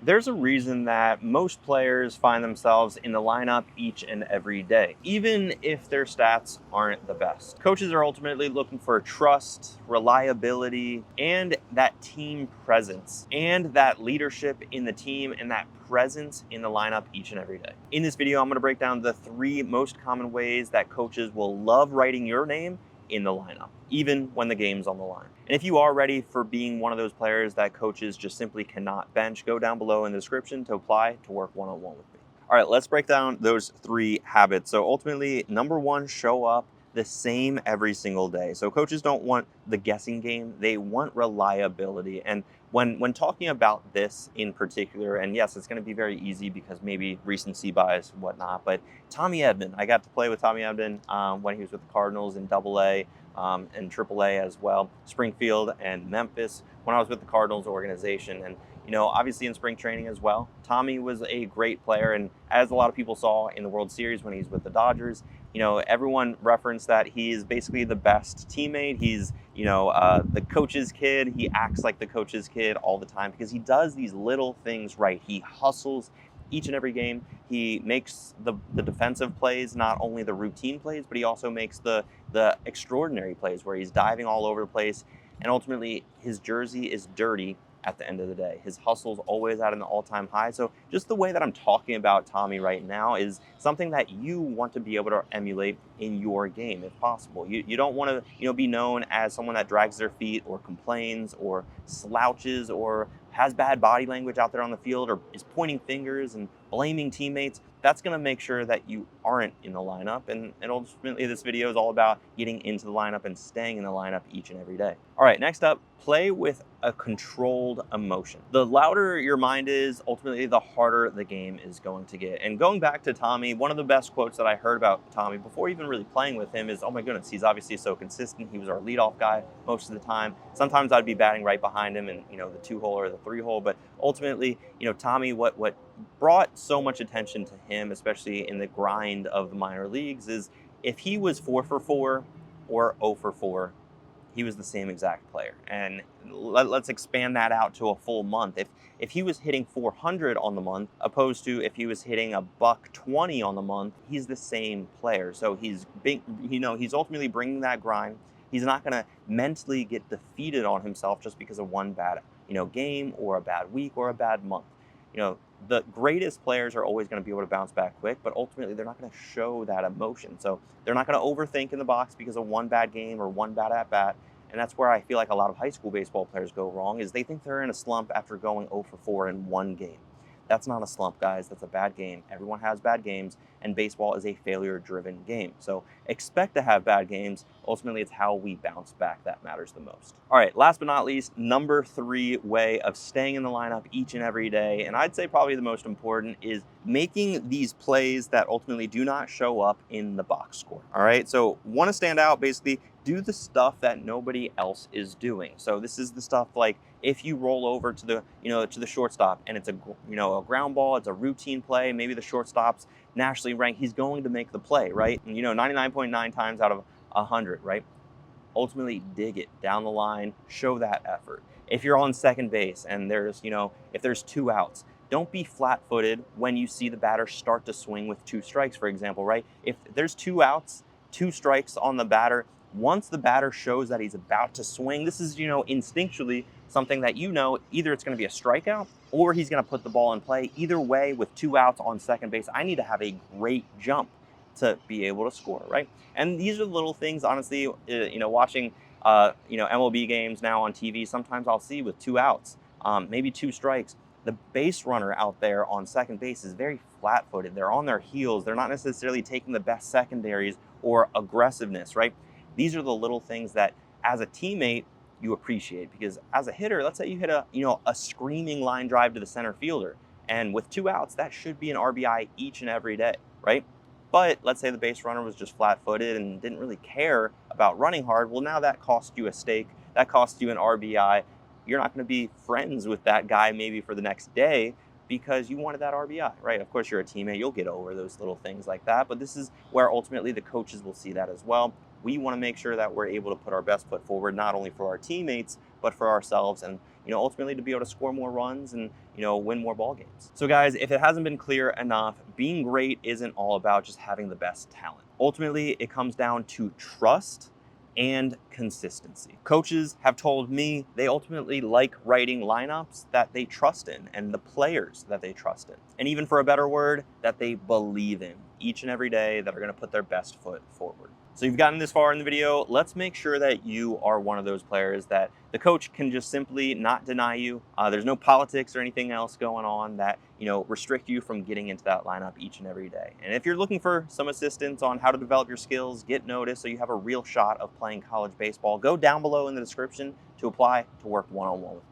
There's a reason that most players find themselves in the lineup each and every day, even if their stats aren't the best. Coaches are ultimately looking for trust, reliability, and that team presence, and that leadership in the team and that presence in the lineup each and every day. In this video, I'm going to break down the 3 most common ways that coaches will love writing your name in the lineup, even when the game's on the line. And if you are ready for being one of those players that coaches just simply cannot bench, go down below in the description to apply to work one-on-one with me. All right, let's break down those 3 habits. So ultimately, number 1, show up the same every single day. So coaches don't want the guessing game, they want reliability. And when talking about this in particular, and yes, it's going to be very easy because maybe recency bias and whatnot, but Tommy Edman, I got to play with Tommy Edman when he was with the Cardinals in AA and AAA as well, Springfield and Memphis when I was with the Cardinals organization. And obviously in spring training as well, Tommy was a great player. And as a lot of people saw in the World Series when he's with the Dodgers, everyone referenced that he's basically the best teammate. He's, the coach's kid. He acts like the coach's kid all the time because he does these little things right. He hustles each and every game. He makes the defensive plays, not only the routine plays, but he also makes the extraordinary plays where he's diving all over the place. And ultimately, his jersey is dirty at the end of the day. His hustle's always at an all-time high. So just the way that I'm talking about Tommy right now is something that you want to be able to emulate in your game if possible. You don't want to be known as someone that drags their feet or complains or slouches or has bad body language out there on the field or is pointing fingers and blaming teammates. That's going to make sure that you aren't in the lineup. And ultimately, this video is all about getting into the lineup and staying in the lineup each and every day. All right, next up, play with a controlled emotion. The louder your mind is, ultimately, the harder the game is going to get. And going back to Tommy, one of the best quotes that I heard about Tommy before even really playing with him is, oh my goodness, he's obviously so consistent. He was our leadoff guy most of the time. Sometimes I'd be batting right behind him in, the 2-hole or the 3-hole. But ultimately, Tommy, what brought so much attention to him, especially in the grind of the minor leagues, is if he was 4 for 4 or 0 for 4, he was the same exact player. And let's expand that out to a full month. If he was hitting 400 on the month, opposed to if he was hitting a $120 on the month, he's the same player. So he's he's ultimately bringing that grind. He's not going to mentally get defeated on himself just because of one bad game or a bad week or a bad month. The greatest players are always going to be able to bounce back quick, but ultimately they're not going to show that emotion. So they're not going to overthink in the box because of one bad game or one bad at bat. And that's where I feel like a lot of high school baseball players go wrong, is they think they're in a slump after going 0 for 4 in one game. That's not a slump, guys. That's a bad game. Everyone has bad games, and baseball is a failure-driven game. So expect to have bad games. Ultimately, it's how we bounce back that matters the most. All right, last but not least, number 3 way of staying in the lineup each and every day, and I'd say probably the most important, is making these plays that ultimately do not show up in the box score. All right, so want to stand out, basically do the stuff that nobody else is doing. So this is the stuff like if you roll over to the shortstop and it's a ground ball, it's a routine play, maybe the shortstop's nationally ranked, he's going to make the play, right? And 99.9 times out of 100, right? Ultimately dig it down the line, show that effort. If you're on second base and there's, if there's 2 outs, don't be flat-footed when you see the batter start to swing with 2 strikes, for example, right? If there's 2 outs, 2 strikes on the batter, once the batter shows that he's about to swing, this is, instinctually something that either it's going to be a strikeout or he's going to put the ball in play. Either way, with 2 outs on second base, I need to have a great jump to be able to score, right? And these are little things, honestly, watching, MLB games now on TV, sometimes I'll see with 2 outs, maybe 2 strikes, the base runner out there on second base is very flat-footed. They're on their heels. They're not necessarily taking the best secondaries or aggressiveness, right? These are the little things that as a teammate you appreciate, because as a hitter, let's say you hit a screaming line drive to the center fielder, and with 2 outs, that should be an RBI each and every day, right? But let's say the base runner was just flat-footed and didn't really care about running hard. Well, now that cost you a stake, that cost you an RBI. You're not going to be friends with that guy maybe for the next day because you wanted that RBI, right? Of course, you're a teammate. You'll get over those little things like that. But this is where ultimately the coaches will see that as well. We want to make sure that we're able to put our best foot forward, not only for our teammates, but for ourselves. And, ultimately to be able to score more runs and win more ball games. So guys, if it hasn't been clear enough, being great isn't all about just having the best talent. Ultimately, it comes down to trust and consistency. Coaches have told me they ultimately like writing lineups that they trust in and the players that they trust in. And even for a better word, that they believe in each and every day, that are going to put their best foot forward. So you've gotten this far in the video, let's make sure that you are one of those players that the coach can just simply not deny you. There's no politics or anything else going on that, restrict you from getting into that lineup each and every day. And if you're looking for some assistance on how to develop your skills, get noticed so you have a real shot of playing college baseball, go down below in the description to apply to work one-on-one with me.